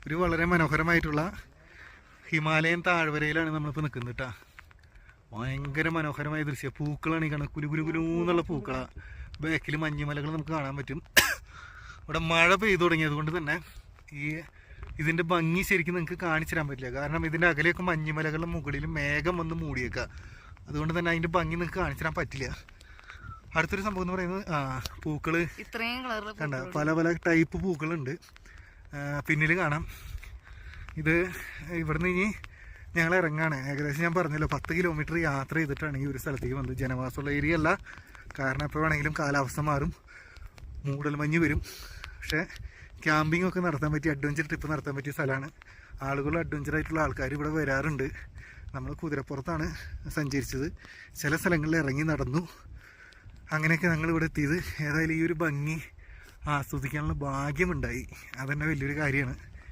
ഒരു വളരെ മനോഹരമായിട്ടുള്ള ഹിമാലയൻ താഴ്വരയിലാണ് നമ്മളിപ്പോൾ നിൽക്കുന്നത് കേട്ടോ. ഭയങ്കര മനോഹരമായ ദൃശ്യം. പൂക്കളാണ് ഈ കാണുന്നത്, കുലു കുലു കുലു എന്നുള്ള പൂക്കളാണ്. ബാക്കിൽ മഞ്ഞുമലകൾ നമുക്ക് കാണാൻ പറ്റും. ഇവിടെ മഴ പെയ്തു തുടങ്ങിയത് കൊണ്ട് തന്നെ ഇതിൻ്റെ ഭംഗി ശരിക്കും നിങ്ങൾക്ക് കാണിച്ചു തരാൻ പറ്റില്ല. കാരണം ഇതിൻ്റെ അകലെയൊക്കെ മഞ്ഞുമലകളുടെ മുകളിൽ മേഘം വന്ന് മൂടിയേക്കുക. അതുകൊണ്ട് തന്നെ അതിൻ്റെ ഭംഗി നിങ്ങൾക്ക് കാണിച്ചു തരാൻ പറ്റില്ല. അടുത്തൊരു സംഭവം എന്ന് പറയുന്നത് പൂക്കൾ കണ്ട പല പല ടൈപ്പ് പൂക്കളുണ്ട്. പിന്നിൽ കാണാം. ഇത് ഇവിടുന്ന് ഇനി ഞങ്ങൾ ഇറങ്ങാണ്. ഏകദേശം ഞാൻ പറഞ്ഞല്ലോ 10 കിലോമീറ്റർ യാത്ര ചെയ്തിട്ടാണ് ഈ ഒരു സ്ഥലത്തേക്ക് വന്നത്. ജനവാസമുള്ള ഏരിയ അല്ല. കാരണം എപ്പോൾ വേണമെങ്കിലും കാലാവസ്ഥ മാറും, മൂടൽമഞ്ഞ് വരും. പക്ഷേ ക്യാമ്പിംഗ് ഒക്കെ നടത്താൻ പറ്റിയ, അഡ്വഞ്ചർ ട്രിപ്പ് നടത്താൻ പറ്റിയ സ്ഥലമാണ്. ആളുകൾ അഡ്വഞ്ചറായിട്ടുള്ള ആൾക്കാർ ഇവിടെ വരാറുണ്ട്. നമ്മൾ കുതിരപ്പുറത്താണ് സഞ്ചരിച്ചത്. ചില സ്ഥലങ്ങളിൽ ഇറങ്ങി നടന്നു. അങ്ങനെയൊക്കെ ഞങ്ങളിവിടെ എത്തിയത്. ഏതായാലും ഈ ഒരു ഭംഗി ആസ്വദിക്കാനുള്ള ഭാഗ്യമുണ്ടായി. അതന്നെ വലിയൊരു കാര്യമാണ്.